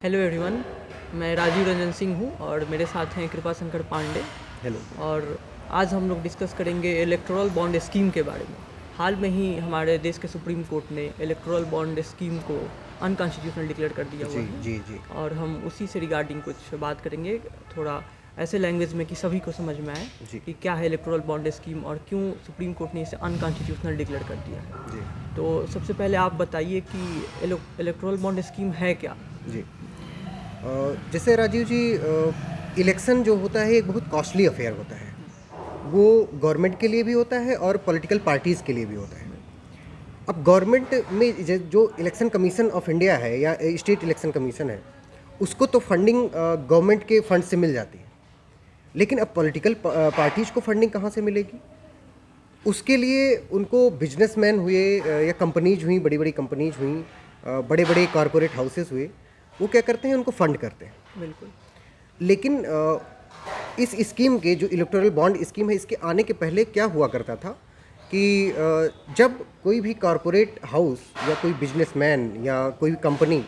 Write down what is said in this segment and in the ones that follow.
Hello everyone, मैं राजीव रंजन सिंह हूँ और मेरे साथ हैं कृपा शंकर पांडे। हेलो। और आज हम लोग डिस्कस करेंगे इलेक्टोरल बॉन्ड स्कीम के बारे में। हाल में ही हमारे देश के सुप्रीम कोर्ट ने इलेक्टोरल बॉन्ड स्कीम को अनकॉन्स्टिट्यूशनल डिक्लेयर कर दिया हुआ जी है। जी जी। और हम उसी से रिगार्डिंग कुछ बात करेंगे, थोड़ा ऐसे लैंग्वेज में कि सभी को समझ में आए जी कि क्या है इलेक्टोरल बॉन्ड स्कीम और क्यों सुप्रीम कोर्ट ने इसे अनकॉन्स्टिट्यूशनल डिक्लेयर कर दिया है। जी तो सबसे पहले आप बताइए कि इलेक्टोरल बॉन्ड स्कीम है क्या। जी। जैसे राजीव जी, इलेक्शन जो होता है एक बहुत कॉस्टली अफेयर होता है। वो गवर्नमेंट के लिए भी होता है और पॉलिटिकल पार्टीज़ के लिए भी होता है। अब गवर्नमेंट में जो इलेक्शन कमीशन ऑफ इंडिया है या स्टेट इलेक्शन कमीशन है, उसको तो फंडिंग गवर्नमेंट के फंड से मिल जाती है। लेकिन अब पॉलिटिकल पार्टीज़ को फंडिंग कहाँ से मिलेगी? उसके लिए उनको बिजनेसमैन हुए या कंपनीज हुई, बड़ी बड़ी कंपनीज हुई, बड़े बड़े कॉरपोरेट हाउसेस हुए, वो क्या करते हैं, उनको फंड करते हैं। बिल्कुल। लेकिन इस स्कीम के जो इलेक्टोरल बॉन्ड स्कीम है, इसके आने के पहले क्या हुआ करता था कि जब कोई भी कॉरपोरेट हाउस या कोई बिजनेसमैन या कोई कंपनी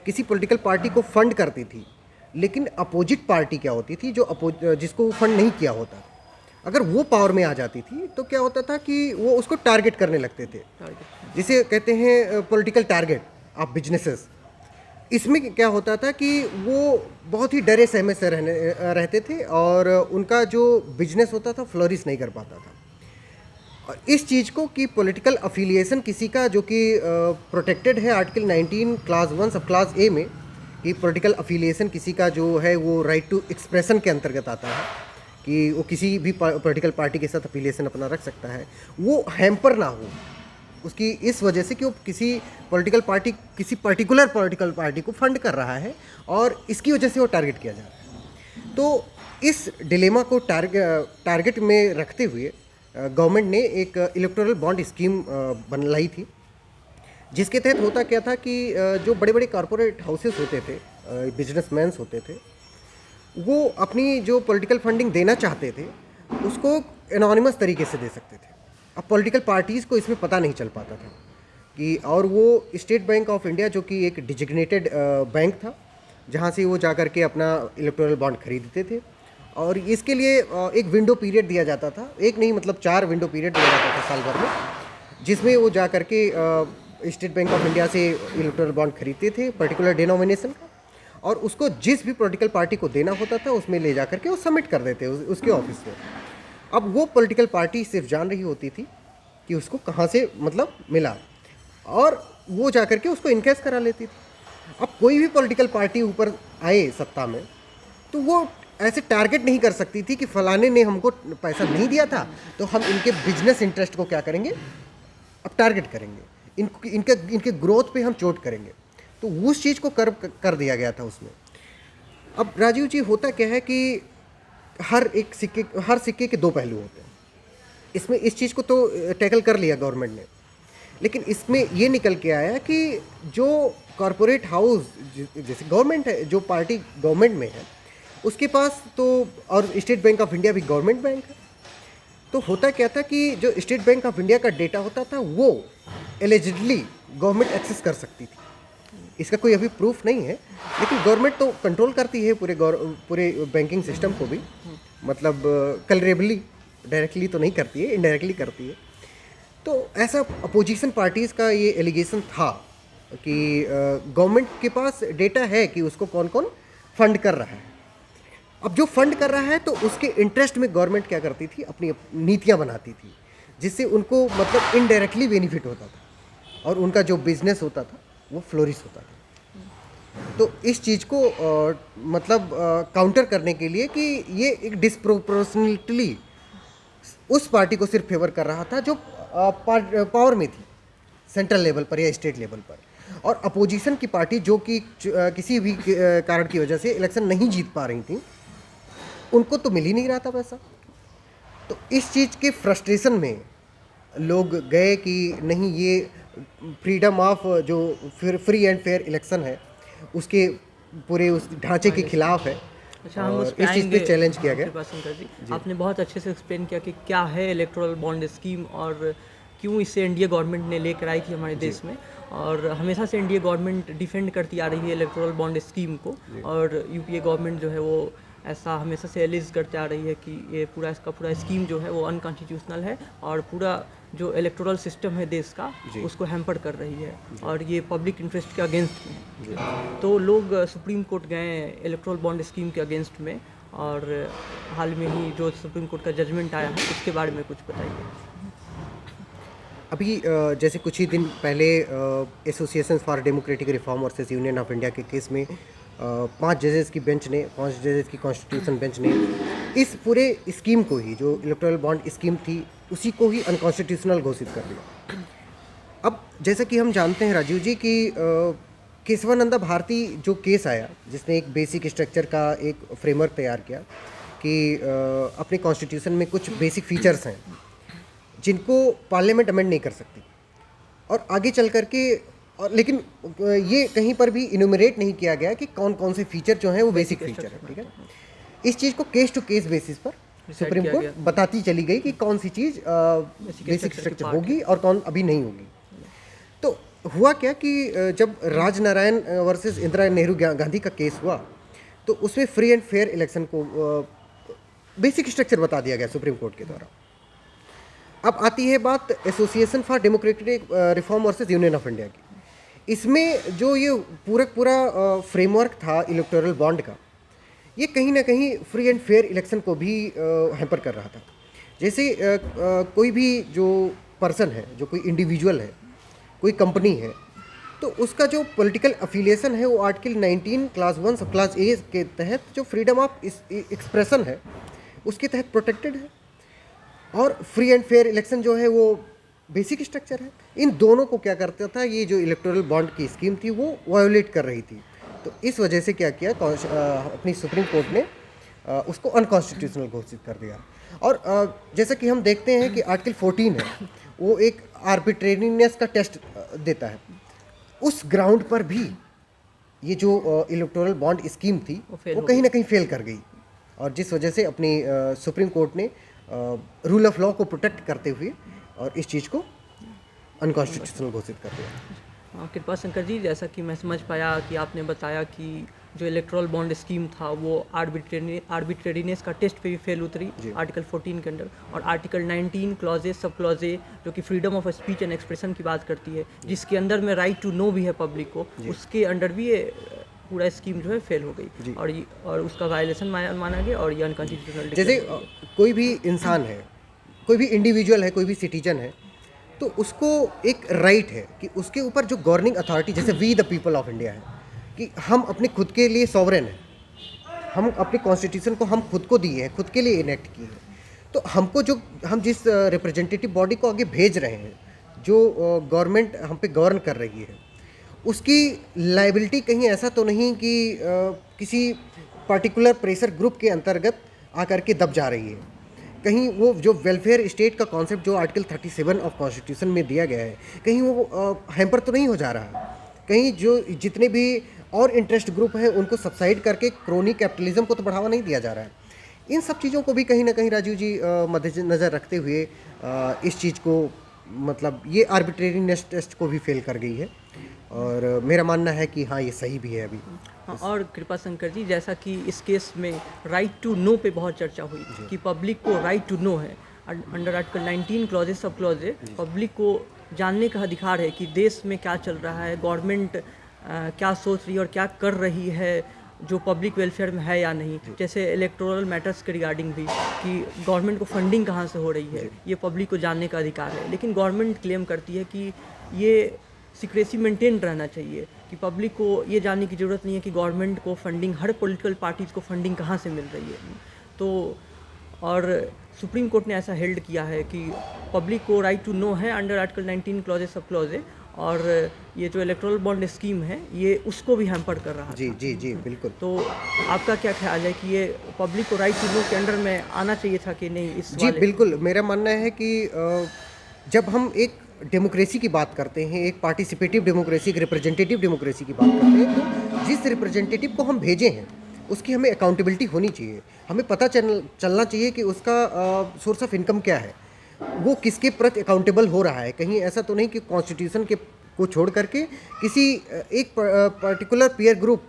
किसी पॉलिटिकल पार्टी को फंड करती थी, लेकिन अपोजिट पार्टी क्या होती थी जो जिसको वो फंड नहीं किया होता, अगर वो पावर में आ जाती थी तो क्या होता था कि वो उसको टारगेट करने लगते थे, टारगेट। जिसे कहते हैं पॉलिटिकल टारगेट ऑफ बिजनेसेस। इसमें क्या होता था कि वो बहुत ही डरे सहमे से रहते थे और उनका जो बिजनेस होता था फ्लोरिश नहीं कर पाता था। और इस चीज़ को कि पॉलिटिकल अफिलिएशन किसी का जो कि प्रोटेक्टेड है आर्टिकल 19 क्लास 1 सब क्लास ए में, कि पॉलिटिकल अफिलिएशन किसी का जो है वो राइट टू एक्सप्रेशन के अंतर्गत आता है, कि वो किसी भी पॉलिटिकल पार्टी के साथ अफिलिएशन अपना रख सकता है, वो हैम्पर ना हो उसकी, इस वजह से कि वो किसी पर्टिकुलर पॉलिटिकल पार्टी को फंड कर रहा है और इसकी वजह से वो टारगेट किया जा रहा है। तो इस डिलेमा को टारगेट में रखते हुए गवर्नमेंट ने एक इलेक्टोरल बॉन्ड स्कीम बनाई थी, जिसके तहत होता क्या था कि जो बड़े बड़े कॉरपोरेट हाउसेस होते थे, बिजनेसमैन्स होते थे, वो अपनी जो पॉलिटिकल फंडिंग देना चाहते थे उसको एनोनिमस तरीके से दे सकते थे। अब पॉलिटिकल पार्टीज़ को इसमें पता नहीं चल पाता था कि, और वो स्टेट बैंक ऑफ इंडिया जो कि एक डिजिग्नेटेड बैंक था, जहाँ से वो जा कर के अपना इलेक्टोरल बॉन्ड खरीदते थे। और इसके लिए एक विंडो पीरियड दिया जाता था, एक नहीं मतलब 4 विंडो पीरियड दिया जाता था साल भर में, जिसमें वो जा कर के स्टेट बैंक ऑफ इंडिया से इलेक्टोरल बॉन्ड खरीदते थे पर्टिकुलर डिनोमिनेशन का, और उसको जिस भी पॉलिटिकल पार्टी को देना होता था उसमें ले जा करके वो सबमिट कर देते उसके ऑफिस में। अब वो पॉलिटिकल पार्टी सिर्फ जान रही होती थी कि उसको कहाँ से मतलब मिला, और वो जा करके उसको इनकैश करा लेती थी। अब कोई भी पॉलिटिकल पार्टी ऊपर आए सत्ता में, तो वो ऐसे टारगेट नहीं कर सकती थी कि फलाने ने हमको पैसा नहीं दिया था तो हम इनके बिजनेस इंटरेस्ट को क्या करेंगे, अब टारगेट करेंगे, इनके ग्रोथ पे हम चोट करेंगे। तो उस चीज़ को कर दिया गया था उसमें। अब राजीव जी, होता क्या है कि हर सिक्के के दो पहलू होते हैं। इसमें इस चीज़ को तो टैकल कर लिया गवर्नमेंट ने, लेकिन इसमें ये निकल के आया कि जो कॉरपोरेट हाउस जैसे गवर्नमेंट है, जो पार्टी गवर्नमेंट में है उसके पास तो, और स्टेट बैंक ऑफ इंडिया भी गवर्नमेंट बैंक है, तो होता क्या था कि जो स्टेट बैंक ऑफ इंडिया का डेटा होता था वो एलिजिडली गवर्नमेंट एक्सेस कर सकती थी। इसका कोई अभी प्रूफ नहीं है, लेकिन गवर्नमेंट तो कंट्रोल करती है पूरे बैंकिंग सिस्टम को भी, मतलब कलरेबली, डायरेक्टली तो नहीं करती है, इनडायरेक्टली करती है। तो ऐसा अपोजिशन पार्टीज़ का ये एलिगेशन था कि गवर्नमेंट के पास डेटा है कि उसको कौन कौन फंड कर रहा है। अब जो फंड कर रहा है तो उसके इंटरेस्ट में गवर्नमेंट क्या करती थी, अपनी नीतियाँ बनाती थी, जिससे उनको मतलब इनडायरेक्टली बेनिफिट होता था और उनका जो बिजनेस होता था वो फ्लोरिश होता था। तो इस चीज़ को मतलब काउंटर करने के लिए कि ये एक डिस्प्रोपोर्शनली उस पार्टी को सिर्फ फेवर कर रहा था जो पावर में थी, सेंट्रल लेवल पर या स्टेट लेवल पर, और अपोजिशन की पार्टी जो कि किसी भी कारण की वजह से इलेक्शन नहीं जीत पा रही थी, उनको तो मिल ही नहीं रहा था पैसा। तो इस चीज़ के फ्रस्ट्रेशन में लोग गए कि नहीं, ये फ्रीडम ऑफ जो फ्री एंड फेयर इलेक्शन है उसके पूरे उस ढांचे के खिलाफ है, अच्छा, हम उस और पे इस चीज़ पे आएंगे। चैलेंज किया गया। कृपा शंकर जी, जी आपने बहुत अच्छे से एक्सप्लेन किया कि क्या है इलेक्टोरल बॉन्ड स्कीम और क्यों इसे एनडीए गवर्नमेंट ने लेकर आई थी हमारे देश में, और हमेशा से एनडीए गवर्नमेंट डिफेंड करती आ रही है इलेक्टोरल बॉन्ड स्कीम को, और यूपीए गवर्नमेंट जो है वो ऐसा हमेशा से एलिज करते आ रही है कि ये पूरा इसका पूरा स्कीम जो है वो अनकॉन्स्टिट्यूशनल है और पूरा जो इलेक्टोरल सिस्टम है देश का उसको हैम्पर कर रही है और ये पब्लिक इंटरेस्ट के अगेंस्ट में है। तो लोग सुप्रीम कोर्ट गए इलेक्टोरल बॉन्ड स्कीम के अगेंस्ट में, और हाल में ही जो सुप्रीम कोर्ट का जजमेंट आया है उसके बारे में कुछ बताइए। अभी जैसे कुछ ही दिन पहले association for democratic reform versus Union of India के केस में 5 जजेस की बेंच ने, 5 जजेस की कॉन्स्टिट्यूशन बेंच ने इस पूरे स्कीम को ही, जो इलेक्टोरल बॉन्ड स्कीम थी, उसी को ही अनकॉन्स्टिट्यूशनल घोषित कर दिया। अब जैसा कि हम जानते हैं राजीव जी कि केशवानंदा भारती जो केस आया, जिसने एक बेसिक स्ट्रक्चर का एक फ्रेमवर्क तैयार किया कि अपने कॉन्स्टिट्यूशन में कुछ बेसिक फीचर्स हैं जिनको पार्लियामेंट अमेंड नहीं कर सकती, और आगे चल करके लेकिन ये कहीं पर भी इन्यूमरेट नहीं किया गया कि कौन कौन से फीचर जो हैं वो बेसिक फीचर है, ठीक है। इस चीज़ को केस टू केस बेसिस पर सुप्रीम कोर्ट बताती चली गई कि कौन सी चीज़ बेसिक स्ट्रक्चर होगी और कौन अभी नहीं होगी। तो हुआ क्या कि जब राजनारायण वर्सेस इंदिरा नेहरू गांधी का केस हुआ तो उसमें फ्री एंड फेयर इलेक्शन को बेसिक स्ट्रक्चर बता दिया गया सुप्रीम कोर्ट के द्वारा। अब आती है बात association for democratic reform versus Union of India की। इसमें जो ये पूरा फ्रेमवर्क था इलेक्टोरल बॉन्ड का, ये कहीं ना कहीं फ्री एंड फेयर इलेक्शन को भी हैम्पर कर रहा था। जैसे कोई भी जो पर्सन है, जो कोई इंडिविजुअल है, कोई कंपनी है, तो उसका जो पॉलिटिकल अफिलिएशन है वो आर्टिकल 19 क्लास 1 सब क्लास ए के तहत जो फ्रीडम ऑफ एक्सप्रेशन है उसके तहत प्रोटेक्टेड है, और फ्री एंड फेयर इलेक्शन जो है वो बेसिक स्ट्रक्चर है। इन दोनों को क्या करता था, ये जो इलेक्टोरल बॉन्ड की स्कीम थी वो वायोलेट कर रही थी। तो इस वजह से क्या किया, अपनी सुप्रीम कोर्ट ने उसको अनकॉन्स्टिट्यूशनल घोषित कर दिया। और जैसा कि हम देखते हैं कि आर्टिकल 14 है वो एक आर्बिट्रेरीनेस का टेस्ट देता है, उस ग्राउंड पर भी ये जो इलेक्टोरल बॉन्ड स्कीम थी वो कहीं ना कहीं फेल कर गई, और जिस वजह से अपनी सुप्रीम कोर्ट ने रूल ऑफ लॉ को प्रोटेक्ट करते हुए और इस चीज़ को अनकॉन्स्टिट्यूशनल घोषित कर दिया। कृपा शंकर जी, जैसा कि मैं समझ पाया कि आपने बताया कि जो इलेक्टोरल बॉन्ड स्कीम था वो आर्बिट्रेरीनेस का टेस्ट पे भी फेल उतरी आर्टिकल 14 के अंडर, और आर्टिकल 19 क्लॉजेज सब क्लॉजे जो कि freedom of speech and expression की बात करती है, जिसके अंदर में राइट टू नो भी है पब्लिक को, उसके अंडर भी ये पूरा स्कीम जो है फेल हो गई और उसका वायलेशन माना गया और ये अनकॉन्स्टिट्यूशनल। जैसे कोई भी इंसान है, कोई भी इंडिविजुअल है, कोई भी सिटीजन है, तो उसको एक राइट है कि उसके ऊपर जो गवर्निंग अथॉरिटी, जैसे we the people of India है, कि हम अपने खुद के लिए सॉवरेन हैं, हम अपने कॉन्स्टिट्यूशन को हम खुद को दिए हैं, खुद के लिए इनेक्ट किए हैं। तो हमको जो हम जिस रिप्रेजेंटेटिव बॉडी को आगे भेज रहे हैं, जो गवर्नमेंट हम पे गवर्न कर रही है, उसकी लाइबिलिटी कहीं ऐसा तो नहीं कि किसी पर्टिकुलर प्रेशर ग्रुप के अंतर्गत आकर के दब जा रही है। कहीं वो जो वेलफेयर स्टेट का कॉन्सेप्ट जो आर्टिकल 37 ऑफ कॉन्स्टिट्यूशन में दिया गया है, कहीं वो हैम्पर तो नहीं हो जा रहा। कहीं जो जितने भी और इंटरेस्ट ग्रुप हैं उनको सब्साइड करके क्रोनी कैपिटलिज्म को तो बढ़ावा नहीं दिया जा रहा है। इन सब चीज़ों को भी कहीं ना कहीं राजीव जी मद्देनज़र रखते हुए इस चीज़ को, मतलब ये आर्बिट्रेरीनेस टेस्ट को भी फेल कर गई है, और मेरा मानना है कि हाँ ये सही भी है अभी। हाँ, और कृपा शंकर जी, जैसा कि इस केस में राइट टू नो पे बहुत चर्चा हुई कि पब्लिक को राइट टू नो है, अंडर आर्टिकल 19 क्लॉजेज सब क्लॉजेज पब्लिक को जानने का अधिकार है कि देश में क्या चल रहा है, गवर्नमेंट क्या सोच रही है और क्या कर रही है जो पब्लिक वेलफेयर में है या नहीं। जैसे इलेक्टोरल मैटर्स के रिगार्डिंग भी कि गवर्नमेंट को फंडिंग कहाँ से हो रही है, ये पब्लिक को जानने का अधिकार है। लेकिन गवर्नमेंट क्लेम करती है कि ये सीक्रेसी मेंटेन रहना चाहिए, कि पब्लिक को ये जानने की ज़रूरत नहीं है कि गवर्नमेंट को फंडिंग, हर पॉलिटिकल पार्टीज़ को फंडिंग कहाँ से मिल रही है। तो और सुप्रीम कोर्ट ने ऐसा हेल्ड किया है कि पब्लिक को राइट टू नो है अंडर आर्टिकल 19 क्लॉजेज सब क्लॉजे, और ये जो इलेक्टोरल बॉन्ड स्कीम है ये उसको भी हैम्पर कर रहा है। जी बिल्कुल। तो आपका क्या ख्याल है कि ये पब्लिक को राइट टू नो के अंडर में आना चाहिए था कि नहीं? इस जी बिल्कुल, मेरा मानना है कि जब हम एक डेमोक्रेसी की बात करते हैं, एक पार्टिसिपेटिव डेमोक्रेसी, एक रिप्रेजेंटेटिव डेमोक्रेसी की बात करते हैं, तो जिस रिप्रेजेंटेटिव को हम भेजे हैं उसकी हमें अकाउंटेबिलिटी होनी चाहिए। हमें पता चलना चाहिए कि उसका सोर्स ऑफ इनकम क्या है, वो किसके प्रति अकाउंटेबल हो रहा है। कहीं ऐसा तो नहीं कि कॉन्स्टिट्यूशन के को छोड़ करके किसी एक पर्टिकुलर पीयर ग्रुप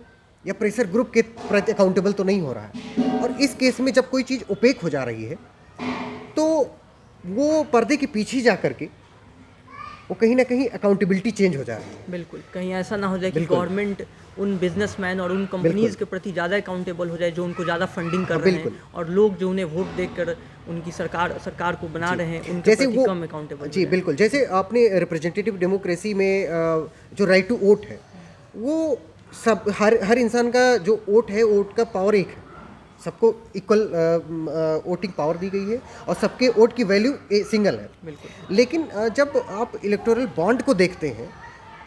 या प्रेशर ग्रुप के प्रति अकाउंटेबल तो नहीं हो रहा है। और इस केस में जब कोई चीज़ ओपेक हो जा रही है तो वो पर्दे के पीछे जा करके वो कहीं ना कहीं अकाउंटेबिलिटी चेंज हो जा रही है। बिल्कुल, कहीं ऐसा ना हो जाए कि गवर्नमेंट उन बिजनेसमैन और उन कंपनीज के प्रति ज़्यादा अकाउंटेबल हो जाए जो उनको ज़्यादा फंडिंग कर रहे हैं, और लोग जो उन्हें वोट देकर उनकी सरकार को बना रहे हैं उनके प्रति कम अकाउंटेबल। जी बिल्कुल, जैसे आपने रिप्रेजेंटेटिव डेमोक्रेसी में जो राइट टू वोट है, वो सब हर इंसान का जो वोट है, वोट का पावर एक है, सबको इक्वल वोटिंग पावर दी गई है और सबके वोट की वैल्यू सिंगल है। बिल्कुल। लेकिन जब आप इलेक्टोरल बॉन्ड को देखते हैं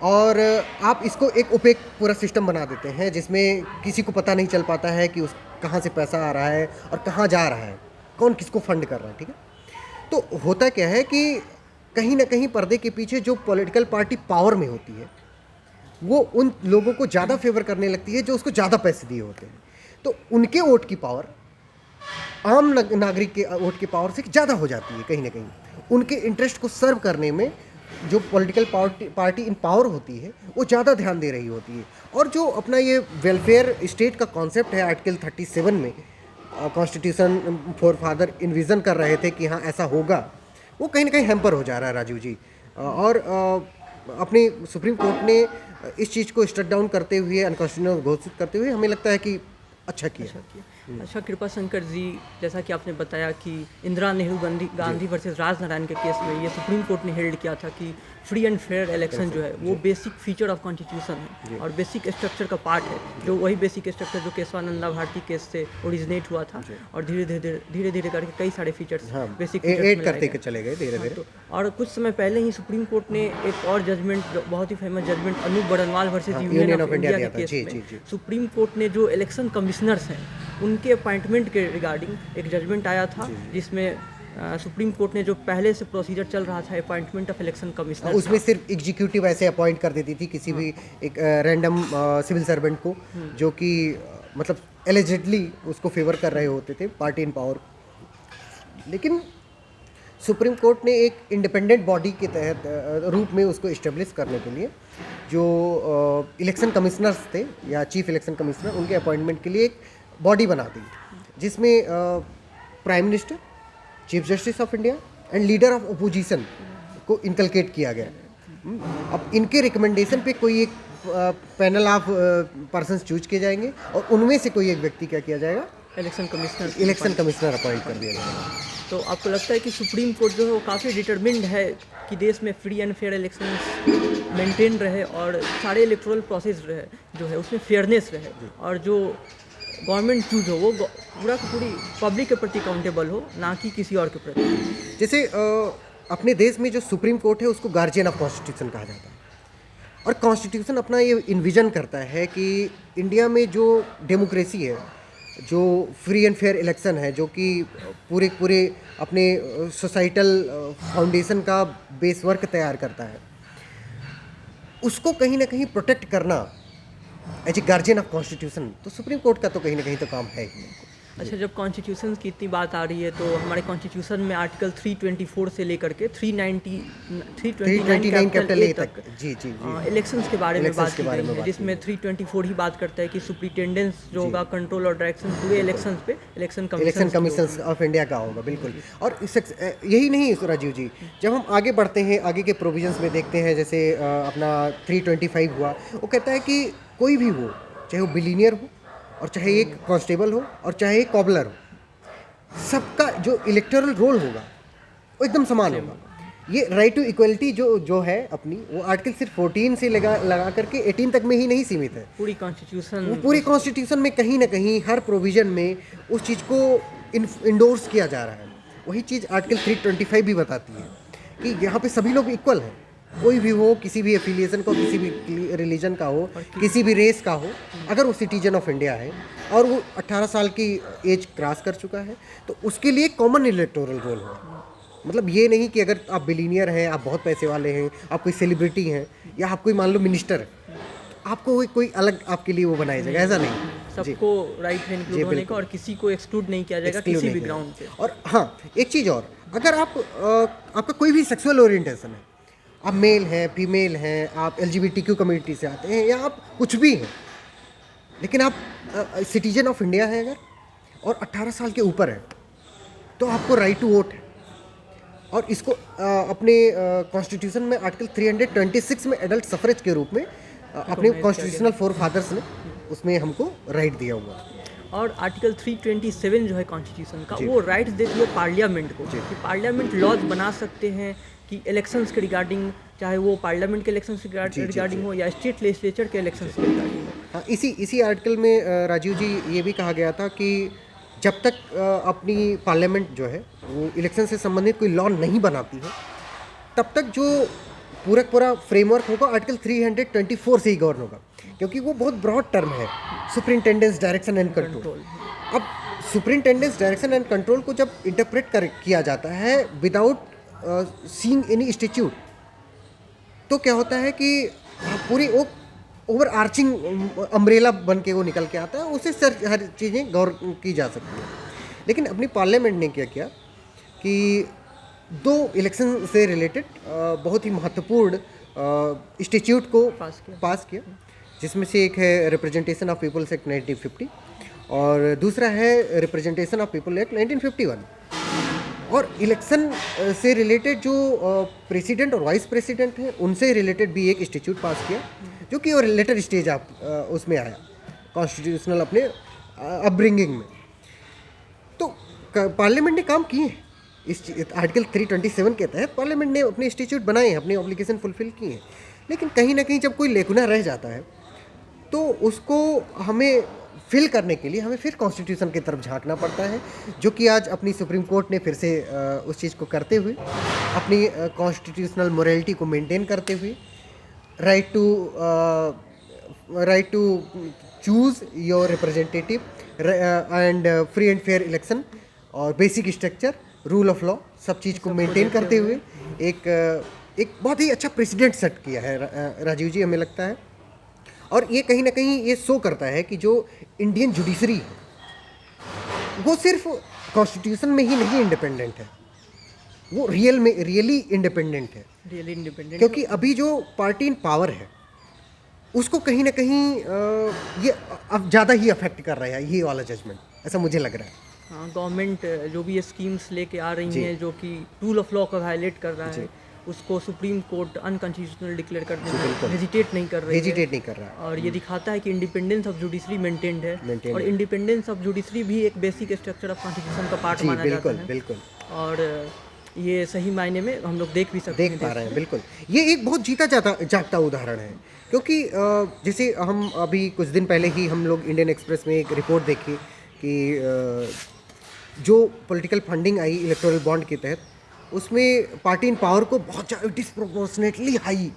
और आप इसको एक ओपेक पूरा सिस्टम बना देते हैं जिसमें किसी को पता नहीं चल पाता है कि उस कहाँ से पैसा आ रहा है और कहाँ जा रहा है, कौन किसको फंड कर रहा है, ठीक है। तो होता क्या है कि कहीं ना कहीं पर्दे के पीछे जो पॉलिटिकल पार्टी पावर में होती है वो उन लोगों को ज़्यादा फेवर करने लगती है जो उसको ज़्यादा पैसे दिए होते हैं। तो उनके वोट की पावर आम नागरिक के वोट की पावर से ज़्यादा हो जाती है। कहीं ना कहीं उनके इंटरेस्ट को सर्व करने में जो पॉलिटिकल पार्टी इन पावर होती है वो ज़्यादा ध्यान दे रही होती है। और जो अपना ये वेलफेयर स्टेट का कॉन्सेप्ट है आर्टिकल 37 में कॉन्स्टिट्यूशन फॉर फादर इन्विजन कर रहे थे कि हाँ ऐसा होगा, वो कहीं ना कहीं हैम्पर हो जा रहा है राजीव जी। और अपनी सुप्रीम कोर्ट ने इस चीज़ को स्ट्रक डाउन करते हुए, अनकॉन्स्टिट्यूशनल घोषित करते हुए हमें लगता है कि अच्छा किया। अच्छा कृपा शंकर जी, जैसा कि आपने बताया कि इंदिरा नेहरू गांधी वर्सेस राजनारायण के केस में ये सुप्रीम कोर्ट ने हेल्ड किया था कि फ्री एंड फेयर इलेक्शन जो है वो बेसिक फीचर ऑफ कॉन्स्टिट्यूशन है और बेसिक स्ट्रक्चर का पार्ट है, जो वही बेसिक स्ट्रक्चर जो केशवानंदा भारती केस से ओरिजिनेट हुआ था और धीरे धीरे करके कई सारे फीचर्स बेसिक ऐड करते चले गए धीरे धीरे। और कुछ समय पहले ही सुप्रीम कोर्ट ने एक और जजमेंट, बहुत ही famous judgement Anoop Baranwal versus Union of India के केस में सुप्रीम कोर्ट ने जो इलेक्शन कमिश्नर्स हैं उनके अपॉइंटमेंट के रिगार्डिंग एक जजमेंट आया था जिसमें सुप्रीम कोर्ट ने जो पहले से प्रोसीजर चल रहा था अपॉइंटमेंट ऑफ इलेक्शन कमिश्नर, उसमें सिर्फ एग्जीक्यूटिव ऐसे अपॉइंट कर देती थी किसी भी एक रैंडम सिविल सर्वेंट को जो कि मतलब एलिजिडली उसको फेवर कर रहे होते थे पार्टी इन पावर। लेकिन सुप्रीम कोर्ट ने एक इंडिपेंडेंट बॉडी के तहत रूप में उसको इस्टेब्लिश करने के लिए जो इलेक्शन कमिश्नर्स थे या चीफ इलेक्शन कमिश्नर, उनके अपॉइंटमेंट के लिए एक बॉडी बना दी जिसमें prime minister, chief justice of India and leader of opposition को इनकलकेट किया गया। अब इनके रिकमेंडेशन पे कोई एक पैनल ऑफ पर्सन्स चूज किए जाएंगे और उनमें से कोई एक व्यक्ति क्या किया जाएगा, इलेक्शन कमिश्नर अपॉइंट कर दिया जाएगा। तो आपको लगता है कि सुप्रीम कोर्ट जो है वो काफ़ी डिटरमिन्ड है कि देश में free and fair election maintain रहे और सारे इलेक्टोरल प्रोसेस रहे जो है उसमें फेयरनेस रहे और जो गवर्नमेंट चूज हो वो पूरा की पूरी पब्लिक के प्रति अकाउंटेबल हो, ना कि किसी और के प्रति। जैसे अपने देश में जो सुप्रीम कोर्ट है उसको गार्जियन ऑफ कॉन्स्टिट्यूशन कहा जाता है और कॉन्स्टिट्यूशन अपना ये इन्विजन करता है कि इंडिया में जो डेमोक्रेसी है, जो फ्री एंड फेयर इलेक्शन है, जो कि पूरे अपने सोसाइटल फाउंडेशन का बेस वर्क तैयार करता है, उसको कहीं ना कहीं प्रोटेक्ट करना as a guardian of constitution तो सुप्रीम कोर्ट का तो कहीं ना कहीं तो काम है ही। अच्छा, जब कॉन्स्टिट्यूशन की इतनी बात आ रही है तो हमारे कॉन्स्टिट्यूशन में आर्टिकल 324 से लेकर के 329 कैपिटल ए तक जी इलेक्शंस के बारे में बात की गई है, जिसमें 324 ही बात करता है कि सुप्रिटेंडेंस जो होगा, कंट्रोल और डायरेक्शन पूरे इलेक्शंस पे इलेक्शन कमीशन ऑफ इंडिया का होगा। बिल्कुल। और यही नहीं राजीव जी, जब हम आगे बढ़ते हैं, आगे के प्रोविजंस में देखते हैं, जैसे अपना 325 हुआ, वो कहता है कि कोई भी हो, चाहे वो बिलीनियर हो और चाहे एक कांस्टेबल हो और चाहे एक कॉबलर हो, सबका जो इलेक्टोरल रोल होगा वो एकदम समान होगा। ये राइट टू इक्वलिटी जो है अपनी, वो आर्टिकल सिर्फ 14 से लगा करके 18 तक में ही नहीं सीमित है। पूरी कॉन्स्टिट्यूशन में कहीं ना कहीं हर प्रोविजन में उस चीज़ को इंडोर्स किया जा रहा है। वही चीज़ आर्टिकल 325 भी बताती है कि यहाँ पे सभी लोग इक्वल हैं, कोई भी हो, किसी भी एफिलिएशन का, किसी भी रिलीजन का हो, किसी भी रेस का हो, अगर वो सिटीजन ऑफ इंडिया है और वो 18 साल की एज क्रॉस कर चुका है तो उसके लिए कॉमन इलेक्टोरल रोल होगा। मतलब ये नहीं कि अगर आप बिलीनियर हैं, आप बहुत पैसे वाले हैं, आप कोई सेलिब्रिटी हैं या आप कोई मान लो मिनिस्टर है, आपको कोई अलग आपके लिए वो बनाया जाएगा, ऐसा नहीं। सबको राइट है इंक्लूड होने का और किसी को एक्सक्लूड नहीं किया जाएगा किसी भी ग्राउंड पे। और हाँ, एक चीज़ और, अगर आप आपका कोई भी सेक्सुअल ओरिएंटेशन है, आप मेल हैं, फीमेल हैं, आप LGBTQ कम्युनिटी से आते हैं या आप कुछ भी हैं, लेकिन आप सिटीजन ऑफ इंडिया हैं अगर और 18 साल के ऊपर है, तो आपको राइट टू वोट है। और इसको अपने कॉन्स्टिट्यूशन में आर्टिकल 326 में एडल्ट सफरेज के रूप में अपने कॉन्स्टिट्यूशनल फोर फादर्स ने उसमें हमको राइट दिया हुआ है। और आर्टिकल 327 जो है कॉन्स्टिट्यूशन का, वो राइट्स देती है पार्लियामेंट को कि पार्लियामेंट लॉज बना सकते हैं कि इलेक्शंस के रिगार्डिंग, चाहे वो पार्लियामेंट के इलेक्शंस के रिगार्डिंग हो या स्टेट लेजिस्लेचर के इलेक्शंस के रिगार्डिंग हो। हाँ, इसी आर्टिकल में राजीव जी ये भी कहा गया था कि जब तक अपनी पार्लियामेंट जो है वो इलेक्शन से संबंधित कोई लॉ नहीं बनाती है, तब तक जो पूरा फ्रेमवर्क होगा आर्टिकल 324 से ही गवर्न होगा, क्योंकि वो बहुत ब्रॉड टर्म है, सुपरिंटेंडेंस डायरेक्शन एंड कंट्रोल। अब सुपरिंटेंडेंस डायरेक्शन एंड कंट्रोल को जब इंटरप्रेट किया जाता है विदाउट सीइंग एनी इंस्टीट्यूट, तो क्या होता है कि पूरी वो ओवर आर्चिंग अम्ब्रेला बन के वो निकल के आता है, उससे हर चीज़ें गौर की जा सकती हैं। लेकिन अपनी पार्लियामेंट ने क्या किया कि दो इलेक्शन से रिलेटेड बहुत ही महत्वपूर्ण इंस्टीट्यूट को पास किया, जिसमें से एक है रिप्रेजेंटेशन ऑफ पीपल्स एक्ट 1950 और दूसरा है रिप्रेजेंटेशन ऑफ पीपल एक्ट 1951। और इलेक्शन से रिलेटेड जो प्रेसिडेंट और वाइस प्रेसिडेंट हैं उनसे रिलेटेड भी एक इंस्टीट्यूट पास किया, जो कि और लेटर स्टेज आप उसमें आया कॉन्स्टिट्यूशनल अपने अपब्रिंगिंग में। तो पार्लियामेंट ने काम किए हैं, इस आर्टिकल 327 के तहत पार्लियामेंट ने अपने इंस्टीट्यूट बनाए हैं, अपनी ऑब्लिगेशन फुलफिल किए हैं। लेकिन कहीं ना कहीं जब कोई लेकुना रह जाता है तो उसको हमें फिल करने के लिए हमें फिर कॉन्स्टिट्यूशन की तरफ झांकना पड़ता है, जो कि आज अपनी सुप्रीम कोर्ट ने फिर से उस चीज़ को करते हुए, अपनी कॉन्स्टिट्यूशनल मोरालिटी को मेंटेन करते हुए, right to choose your representative and free and fair election और basic structure, rule of law, सब चीज़ को मेंटेन करते हुए एक बहुत ही अच्छा प्रेसिडेंट सेट किया है राजीव जी, हमें लगता है। और ये कहीं ना कहीं ये शो करता है कि जो इंडियन जुडिशरी है वो सिर्फ कॉन्स्टिट्यूशन में ही नहीं इंडिपेंडेंट है, वो रियली इंडिपेंडेंट है, क्योंकि अभी जो पार्टी इन पावर है उसको कहीं ना कहीं ये अब ज़्यादा ही अफेक्ट कर रहा है ये वाला जजमेंट, ऐसा मुझे लग रहा है। हाँ, गवर्नमेंट जो भी स्कीम्स लेके आ रही हैं जो कि रूल ऑफ लॉ को वायलेट कर रहा है, उसको सुप्रीम कोर्ट अनकॉन्स्टिट्यूशनल डिक्लेयर करने में हेजिटेट नहीं कर रहा है। और ये दिखाता है कि इंडिपेंडेंस ऑफ जुडिशरी मेंटेन्ड है, और इंडिपेंडेंस ऑफ जुडिशरी भी एक बेसिक स्ट्रक्चर ऑफ कॉन्स्टिट्यूशन का पार्ट माना जाता है। बिल्कुल। और ये सही मायने में हम लोग देख पा रहे हैं। बिल्कुल, ये एक बहुत जीता जागता उदाहरण है, क्योंकि जैसे हम अभी कुछ दिन पहले ही हम लोग इंडियन एक्सप्रेस में एक रिपोर्ट देखी कि जो पॉलिटिकल फंडिंग आई इलेक्टोरल बॉन्ड के तहत, उसमें पार्टी इन पावर को बहुत disproportionately high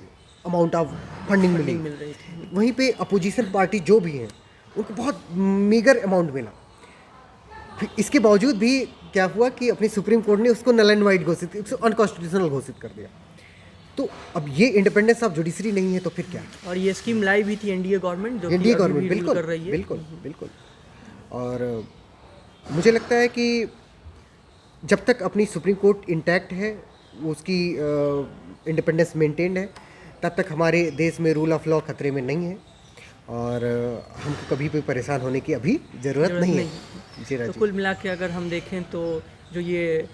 amount of funding मिल रही थी। वहीं पे अपोजिशन पार्टी जो भी हैं उनको बहुत मीगर अमाउंट मिला। फिर इसके बावजूद भी क्या हुआ कि अपनी सुप्रीम कोर्ट ने उसको नल एंड वाइड घोषित, उसको अनकॉन्स्टिट्यूशनल घोषित कर दिया। तो अब ये इंडिपेंडेंस ऑफ जुडिशरी नहीं है तो फिर क्या? और ये स्कीम लाई भी थी एनडीए गवर्नमेंट, जो एनडीए गवर्नमेंट बिल्कुल कर रही है। बिल्कुल। और मुझे लगता है कि जब तक अपनी सुप्रीम कोर्ट इंटैक्ट है, उसकी इंडिपेंडेंस मेंटेन्ड है, तब तक हमारे देश में रूल ऑफ लॉ खतरे में नहीं है और हमको कभी भी परेशान होने की अभी ज़रूरत नहीं है। तो कुल मिला के अगर हम देखें तो जो ये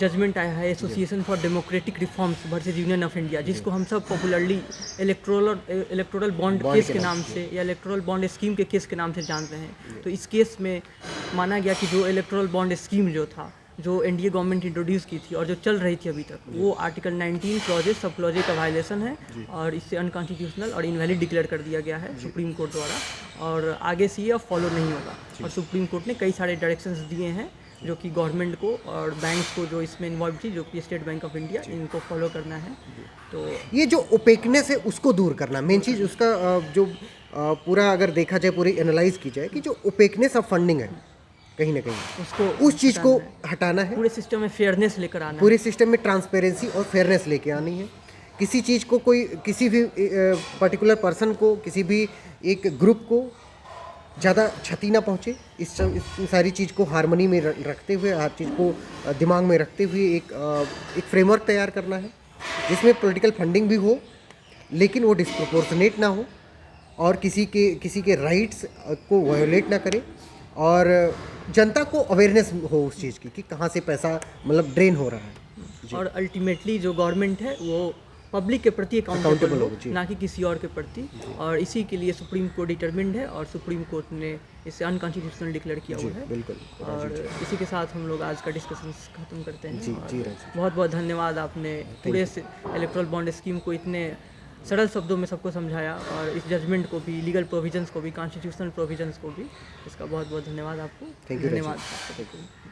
जजमेंट आया है association for democratic reforms versus Union of India, जिसको हम सब पॉपुलरली इलेक्टोरल बॉन्ड केस के नाम से या इलेक्टोरल बॉन्ड स्कीम के केस के नाम से जानते हैं, तो इस केस में माना गया कि जो इलेक्टोरल बॉन्ड स्कीम जो था, जो एनडीए गवर्नमेंट इंट्रोड्यूस की थी और जो चल रही थी अभी तक, वो आर्टिकल 19 क्लॉजेज सब क्लॉजेज का वायलेशन है और इससे अनकॉन्स्टिट्यूशनल और इनवैलिड डिक्लेयर कर दिया गया है सुप्रीम कोर्ट द्वारा, और आगे से ये अब फॉलो नहीं होगा। और सुप्रीम कोर्ट ने कई सारे डायरेक्शंस दिए हैं जो कि गवर्नमेंट को और बैंक्स को जो इसमें इन्वॉल्व थी, जो कि स्टेट बैंक ऑफ इंडिया, इनको फॉलो करना है। तो ये जो ओपेकनेस है उसको दूर करना मेन चीज़, उसका जो पूरा अगर देखा जाए, पूरी एनालाइज की जाए कि जो ओपेकनेस ऑफ फंडिंग है कहीं ना कहीं उसको, उस चीज़ को हटाना है, पूरे सिस्टम में फेयरनेस लेकर आना है, पूरे सिस्टम में ट्रांसपेरेंसी और फेयरनेस लेके आनी है। किसी चीज़ को कोई किसी भी पर्टिकुलर पर्सन को, किसी भी एक ग्रुप को ज़्यादा क्षति ना पहुँचे, इस सारी चीज़ को हार्मनी में रखते हुए, हर चीज़ को दिमाग में रखते हुए एक फ्रेमवर्क तैयार करना है जिसमें पॉलिटिकल फंडिंग भी हो, लेकिन वो डिस्प्रोपोर्शनेट ना हो और किसी के राइट्स को वायोलेट ना करे, और जनता को अवेयरनेस हो उस चीज़ की कि कहाँ से पैसा मतलब ड्रेन हो रहा है। और अल्टीमेटली जो गवर्नमेंट है वो पब्लिक के प्रति अकाउंटेबल हो, ना कि किसी और के प्रति, और इसी के लिए सुप्रीम कोर्ट डिटर्मिंड है और सुप्रीम कोर्ट ने इसे अनकॉन्स्टिट्यूशनल डिक्लेयर किया हुआ है। बिल्कुल। और इसी के साथ हम लोग आज का डिस्कशन खत्म करते हैं। जी जी राजीव। बहुत बहुत धन्यवाद, आपने पूरे इलेक्ट्रल बॉन्ड स्कीम को इतने सरल शब्दों में सबको समझाया, और इस जजमेंट को भी, लीगल प्रोविजंस को भी, कॉन्स्टिट्यूशनल प्रोविजंस को भी, इसका बहुत बहुत धन्यवाद आपको। थैंक यू धन्यवाद। Thank you.